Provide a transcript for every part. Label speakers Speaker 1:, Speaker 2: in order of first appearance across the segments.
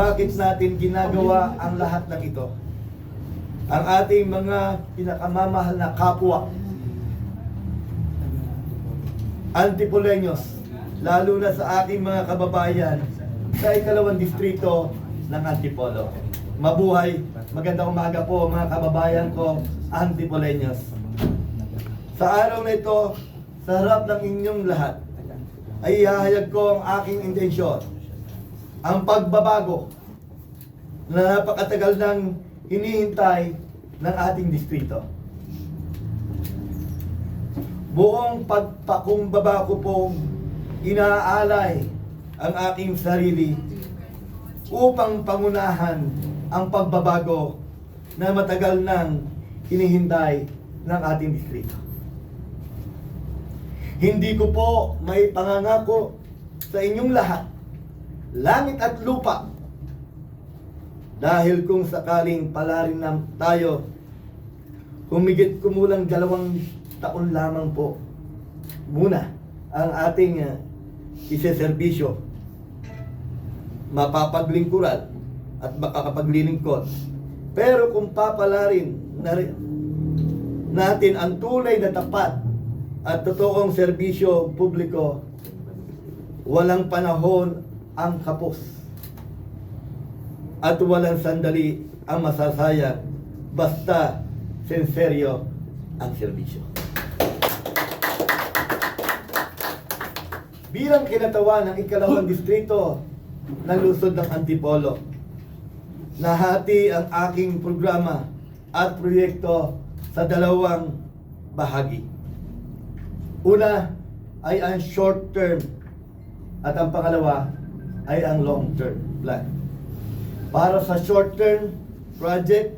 Speaker 1: bakit natin ginagawa ang lahat ng ito. Ang ating mga pinakamamahal na kapwa, Antipoleños, lalo na sa aking mga kababayan sa ikalawang distrito ng Antipolo. Mabuhay, magandang umaga po mga kababayan ko, Antipoleños. Sa araw na ito, sa harap ng inyong lahat, ay ihahayag ko ang aking intensyon, ang pagbabago na napakatagal nang hinihintay ng ating distrito. Buong pagpakumbaba ko pong inaalay ang aking sarili upang pangunahan ang pagbabago na matagal nang hinihintay ng ating distrito. Hindi ko po may pangangako sa inyong lahat, langit at lupa, dahil kung sakaling palarin na tayo, humigit kumulang 2 taon lamang po muna ang ating iseserbisyo, mapapaglingkuran at makakapaglilingkod. Pero kung papalarin natin ang tunay na tapat at totoong serbisyo publiko, walang panahon ang kapos at walang sandali ang masasayang basta senseryo ang serbisyo. Bilang kinatawan ng ikalawang distrito ng lungsod ng Antipolo, nahati ang aking programa at proyekto sa 2 bahagi. Una ay ang short term at ang pangalawa ay ang long term plan. Para sa short term project,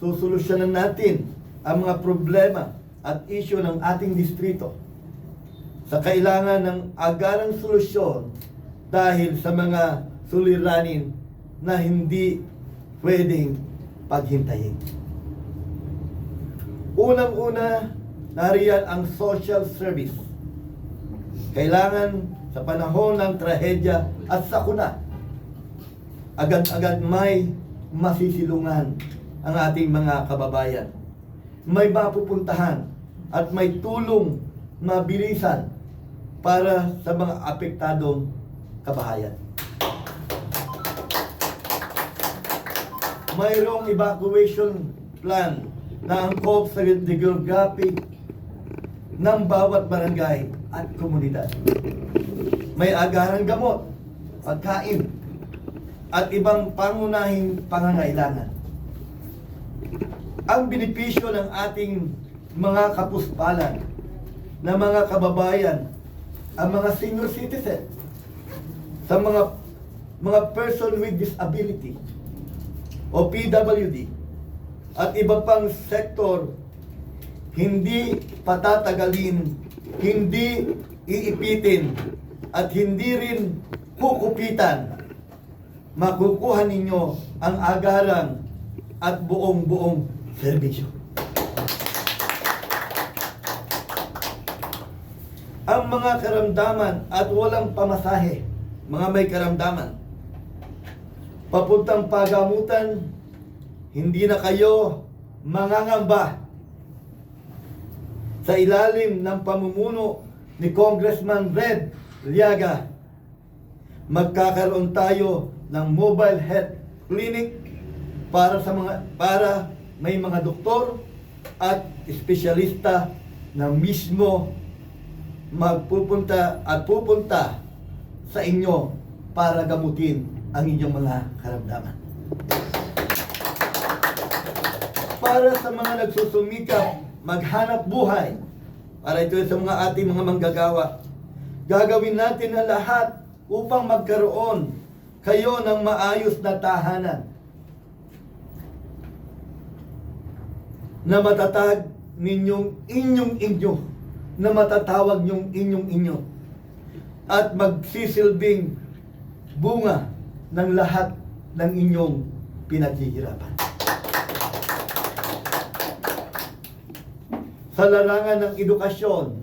Speaker 1: susolusyonan natin ang mga problema at isyu ng ating distrito sa kailangan ng agarang solusyon dahil sa mga suliranin na hindi pwedeng paghintayin. Unang-una, nariyan ang social service. Kailangan sa panahon ng trahedya at sakuna, agad-agad may masisilungan ang ating mga kababayan. May mapupuntahan at may tulong mabilisan para sa mga apektadong kabahayan. Mayroong evacuation plan na angkop sa geographic ng bawat barangay at komunidad. May agarang gamot, pagkain, at ibang pangunahing pangangailangan. Ang benepisyo ng ating mga kapuspalan na mga kababayan, ang mga senior citizen, sa mga person with disability o PWD at iba pang sektor, hindi patatagalin, hindi iipitin, at hindi rin kukupitan. Makukuha ninyo ang agarang at buong serbisyo. Ang mga karamdaman at walang pamasahe, mga may karamdaman, papuntang pagamutan, hindi na kayo mangangamba. Sa ilalim ng pamumuno ni Congressman Red Liaga, magkakaroon tayo ng mobile health clinic para may mga doktor at espesyalista na mismo pupunta sa inyo para gamutin ang inyong mga karamdaman. Para sa mga nagsusumikap maghanap buhay, para ito sa mga ating mga manggagawa, gagawin natin ang lahat upang magkaroon kayo ng maayos na tahanan na matatag ninyong inyo, na matatawag nyong inyo, at magsisilbing bunga ng lahat ng inyong pinaghihirapan. Sa larangan ng edukasyon,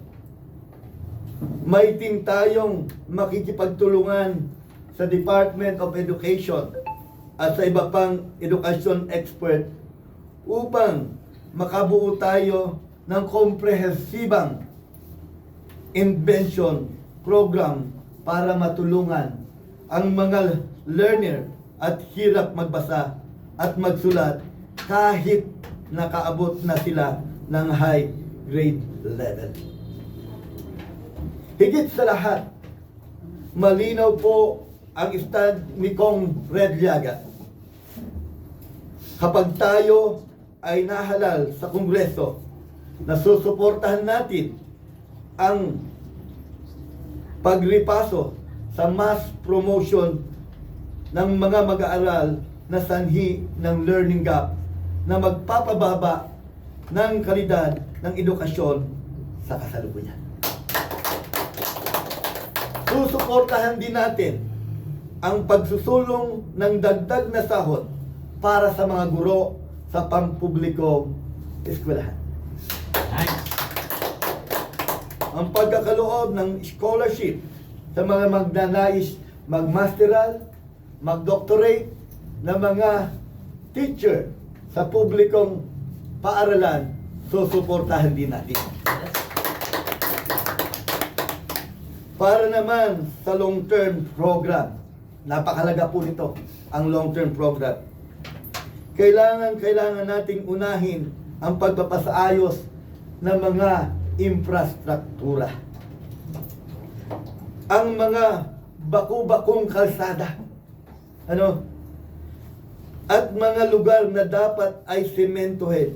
Speaker 1: maiting tayong makikipagtulungan sa Department of Education at sa iba pang edukasyon expert upang makabuo tayo ng komprehensibang invention program para matulungan ang mga learner at hirap magbasa at magsulat kahit nakaabot na sila ng high grade level. Higit sa lahat, malinaw po ang stand ni Kong Redliaga. Kapag tayo ay nahalal sa Kongreso, nasusuportahan natin ang pagripaso sa mass promotion ng mga mag-aaral na sanhi ng learning gap na magpapababa ng kalidad ng edukasyon sa kasalukuyan. Susuportahan din natin ang pagsusulong ng dagdag na sahod para sa mga guro sa pampublikong eskwelahan. Ang pagkakaloob ng scholarship sa mga magnanais magmasteral, magdoctorate na mga teacher sa publikong paaralan, susuportahan din natin. Para naman sa long-term program, napakalaga po nito, ang long-term program. Kailangan nating unahin ang pagpapasaayos ng mga infrastruktura. Ang mga baku-bakong kalsada, at mga lugar na dapat ay sementohin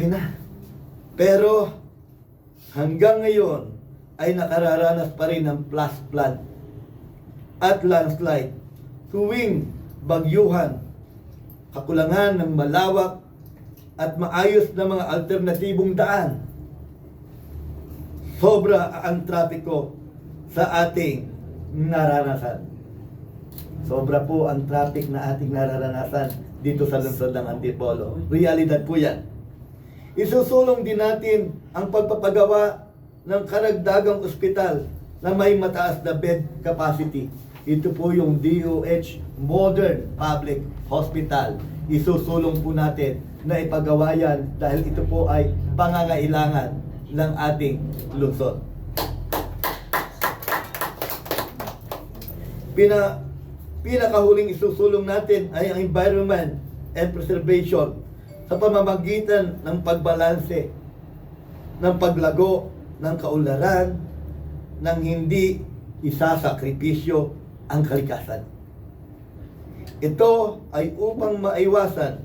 Speaker 1: na. Pero hanggang ngayon ay nakararanas pa rin ng flash flood at landslide tuwing bagyuhan, kakulangan ng malawak at maayos na mga alternatibong daan. Sobra ang trapiko sa ating naranasan. Sobra po ang traffic na ating nararanasan dito sa lungsod ng Antipolo. Realidad po yan. Isusulong din natin ang pagpapagawa ng karagdagang ospital na may mataas na bed capacity. Ito po yung DOH Modern Public Hospital. Isusulong po natin na ipagawa yan dahil ito po ay pangangailangan ng ating lungsod. Pinakahuling isusulong natin ay ang environment and preservation sa pamamagitan ng pagbalanse ng paglago ng kaunlaran nang hindi isasakripisyo ang kalikasan. Ito ay upang maiwasan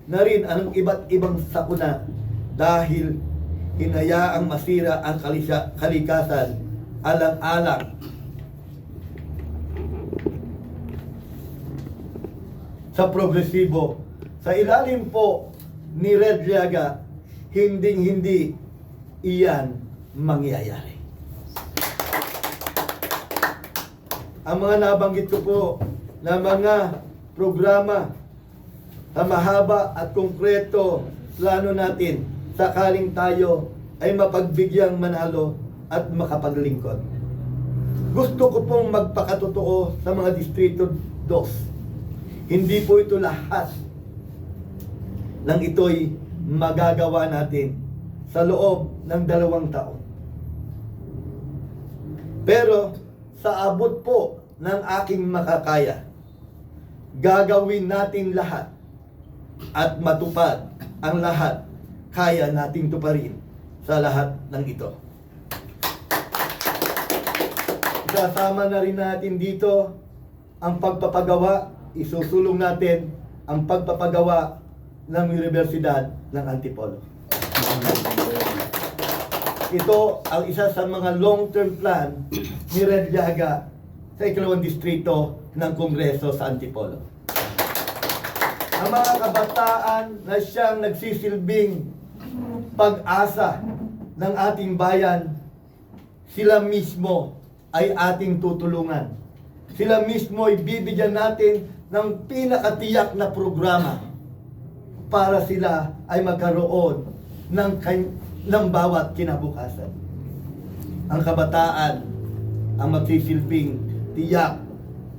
Speaker 1: na rin ang iba't ibang sakuna dahil hinayaang masira ang kalikasan alang-alang sa progresibo. Sa ilalim po ni Redliaga, hindi iyan mangyayari. Ang mga nabanggit ko po na mga programa na mahaba at konkreto plano natin sakaling tayo ay mapagbigyan manalo at makapaglingkod. Gusto ko pong magpakatotoo sa mga Distrito 2. Hindi po ito lahat ng ito'y magagawa natin sa loob ng 2 taon. Pero sa abot po ng aking makakaya, gagawin natin lahat at matupad ang lahat kaya nating tuparin sa lahat ng ito. Kasama na rin natin dito ang pagpapagawa, isusulong natin ang pagpapagawa ng Universidad ng Antipolo. Ito ang isa sa mga long-term plan ni Redliaga sa 2nd distrito ng Kongreso sa Antipolo. Ang mga kabataan na siyang nagsisilbing pag-asa ng ating bayan, sila mismo ay ating tutulungan. Sila mismo ay bibigyan natin ng pinakatiyak na programa para sila ay magkaroon ng bawat kinabukasan. Ang kabataan ang magsisilbing tiyak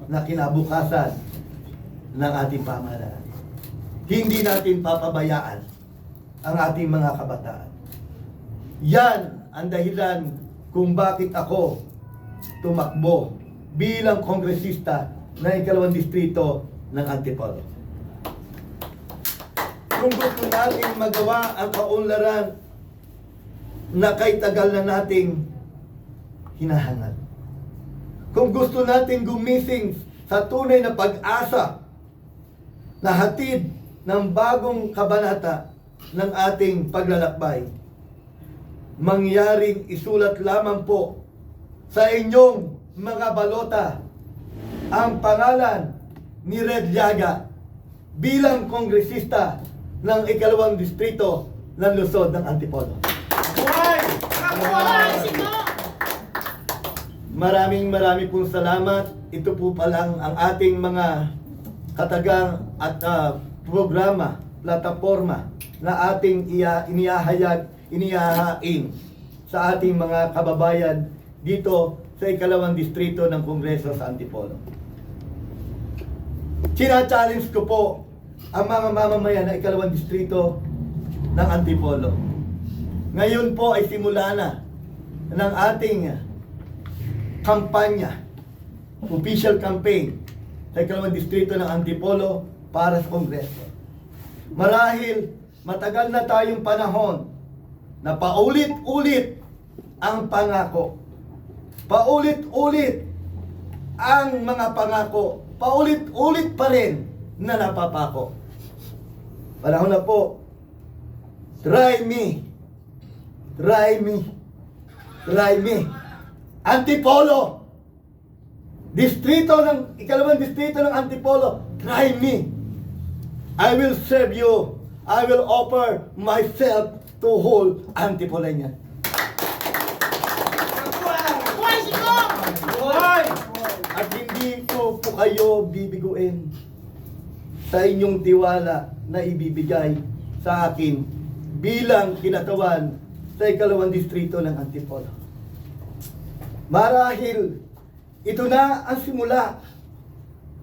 Speaker 1: na kinabukasan ng ating pamahalaan. Hindi natin papabayaan ang ating mga kabataan. Yan ang dahilan kung bakit ako tumakbo bilang kongresista ng ikalawang distrito ng Antipolo. Kung gusto natin magawa ang kaunlaran na kay tagal na nating hinahangad. Kung gusto natin gumising sa tunay na pag-asa na hatid ng bagong kabanata ng ating paglalakbay, mangyaring isulat lamang po sa inyong mga balota ang pangalan ni Red Llaga bilang kongresista ng ikalawang distrito ng lungsod ng Antipolo. Maraming pong salamat. Ito po palang ang ating mga katagang at programa, plataforma na ating inihahain sa ating mga kababayan dito sa ikalawang distrito ng Kongreso sa Antipolo. China-challenge ko po ang mga mamamayan ng ikalawang distrito ng Antipolo. Ngayon po ay simula na ng ating kampanya, official campaign sa ikalawang distrito ng Antipolo para sa Kongreso. Marahil matagal na tayong panahon na paulit-ulit ang pangako. Paulit-ulit ang mga pangako. Paulit-ulit pa rin na napapako. Panahon na po. Try me. Try me. Try me. Antipolo. Ikalawang distrito ng Antipolo. Try me. I will serve you. I will offer myself to whole Antipolanian. At hindi ko po kayo bibiguin sa inyong tiwala na ibibigay sa akin bilang kinatawan sa ikalawang distrito ng Antipolo. Marahil ito na ang simula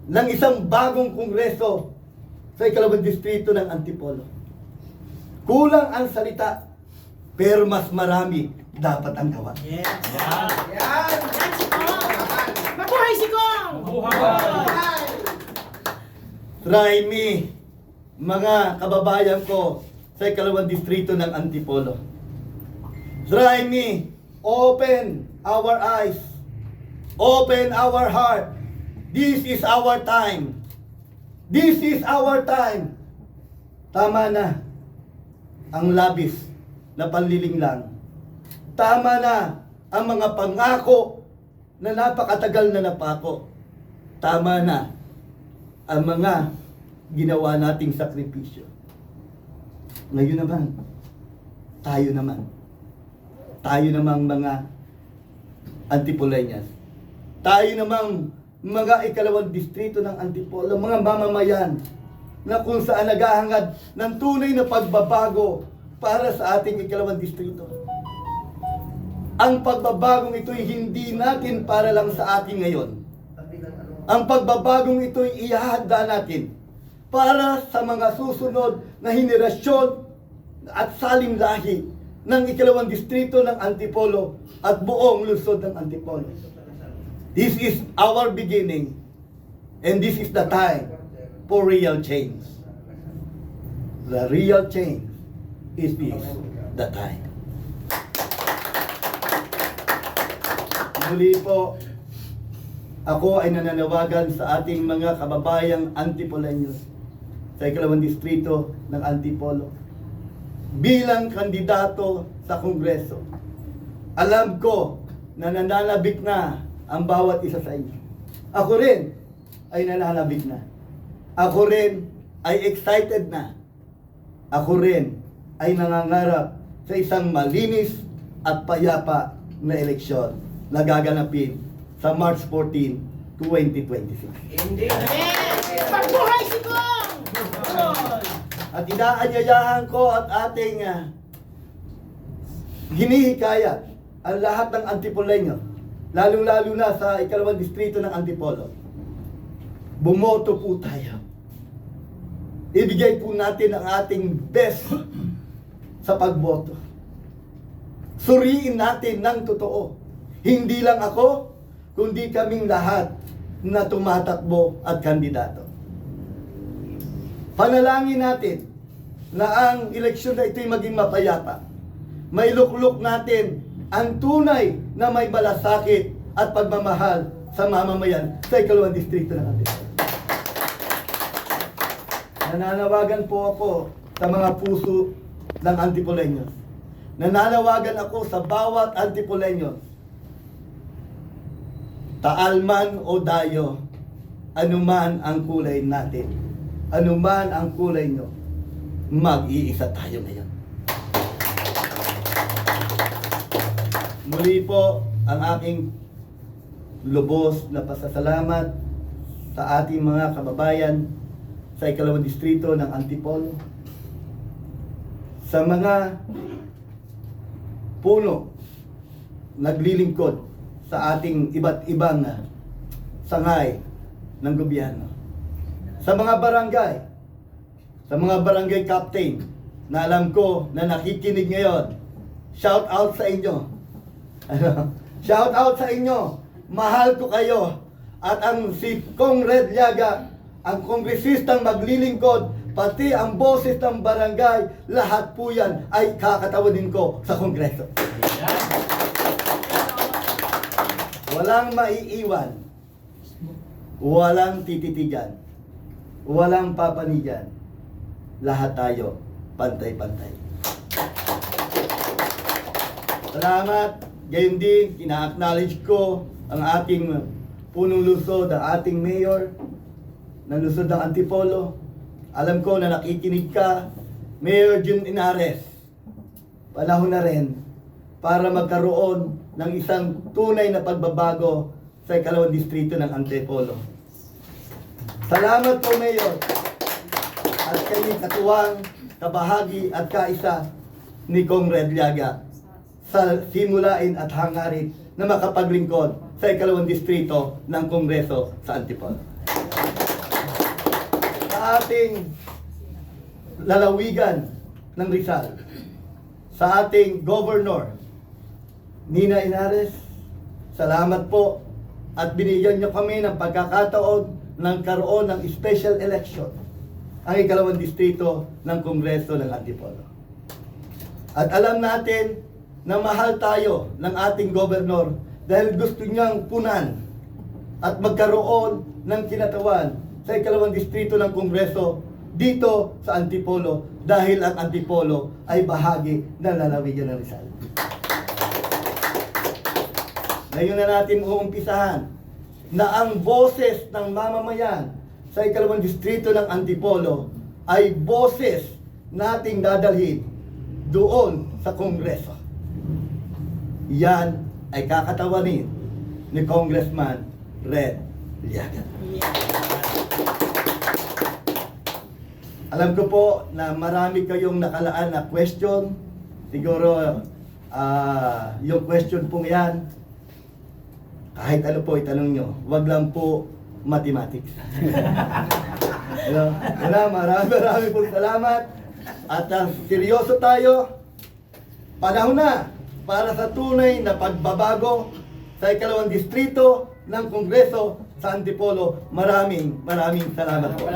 Speaker 1: ng isang bagong kongreso sa ikalawang distrito ng Antipolo. Kulang ang salita, pero mas marami dapat ang gawa.
Speaker 2: Yes. Yan. Mabuhay si Kong! Mabuhay!
Speaker 1: Try me, mga kababayan ko sa ikalawang distrito ng Antipolo. Try me, open our eyes, open our heart. This is our time. This is our time. Tama na ang labis na panliling lang. Tama na ang mga pangako na napakatagal na napako. Tama na ang mga ginawa nating sakripisyo. Ngayon naman, tayo namang mga Antipolanians. Tayo namang mga ikalawang distrito ng Antipolo, mga mamamayan na kung saan naghahangad ng tunay na pagbabago para sa ating ikalawang distrito. Ang pagbabagong ito'y hindi natin para lang sa atin ngayon. Ang pagbabagong ito'y ihahanda natin para sa mga susunod na henerasyon at salim-lahi ng ikalawang distrito ng Antipolo at buong lungsod ng Antipolo. This is our beginning, and this is the time for real change. The real change is this, the time. Muli po, ako ay nananawagan sa ating mga kababayang Antipolanos sa ikalawang distrito ng Antipolo bilang kandidato sa Kongreso. Alam ko na nananabik na ang bawat isa sa inyo. Ako rin ay nananabik na. Ako rin ay excited na. Ako rin ay nangangarap sa isang malinis at payapa na eleksyon na gaganapin sa March 14, 2026.
Speaker 2: Hindi. Mabuhay si Kong!
Speaker 1: At inaanyayahan ko at ating hinihikayat ang lahat ng Antipoleno, lalong-lalo na sa ikalawang distrito ng Antipolo. Bumoto po tayo. ibigay po natin ang ating best sa pagboto. Suriin natin ng totoo. Hindi lang ako, kundi kaming lahat na tumatakbo at kandidato. Panalangin natin na ang eleksyon na ito'y maging mapayapa. May luklok natin ang tunay na may malasakit at pagmamahal sa mamamayan sa ikalawang distrito ng Antipolo. Nananawagan po ako sa mga puso ng Antipoleños. Nananawagan ako sa bawat Antipoleños. Taal man o dayo, anuman ang kulay natin, anuman ang kulay nyo, mag-iisa tayo ngayon. Muli po ang aking lubos na pasasalamat sa ating mga kababayan sa ikalawang distrito ng Antipolo, sa mga puno naglilingkod sa ating iba't ibang sangay ng gobyerno, sa mga barangay captain na alam ko na nakikinig ngayon. Shout out sa inyo. Shout out sa inyo. Mahal ko kayo. At ang si Kong Red Llaga, ang kongresistang maglilingkod, pati ang boses ng barangay, lahat po yan ay kakatawanin ko sa kongreso. Walang maiiwan, walang tititigan, walang papanigan. Lahat tayo pantay-pantay. Salamat. Gayon din, ina-acknowledge ko ang ating punong lungsod, ang ating mayor ng lungsod ng Antipolo. Alam ko na nakikinig ka, Mayor Jun Inares. Panahon na rin para magkaroon ng isang tunay na pagbabago sa ikalawang distrito ng Antipolo. Salamat po, Mayor. At kayo katuwang, kabahagi at kaisa ni Kong Red Llaga sa simulain at hangarin na makapaglingkod sa ikalawang distrito ng Kongreso sa Antipolo. Sa ating lalawigan ng Rizal, sa ating Governor Nina Inares, salamat po at binigyan niyo kami ng pagkakataon ng karoon ng special election ang ikalawang distrito ng Kongreso ng Antipolo. At alam natin na mahal tayo ng ating gobernador dahil gusto niyang punan at magkaroon ng kinatawan sa ikalawang distrito ng Kongreso dito sa Antipolo dahil ang Antipolo ay bahagi ng lalawigan ng Rizal. Ngayon na natin uumpisahan na ang boses ng mamamayan sa ikalawang distrito ng Antipolo ay boses nating dadalhin doon sa Kongreso. Yan ay kakatawanin ni Congressman Red Llaga. Alam ko po na marami kayong nakalaan na question. Siguro yung question pong yan, kahit ano po itanong nyo, wag lang po mathematics. Marami pong salamat. At seryoso tayo. Panahon na para sa tunay na pagbabago sa ikalawang distrito ng Kongreso sa Antipolo. Maraming salamat po.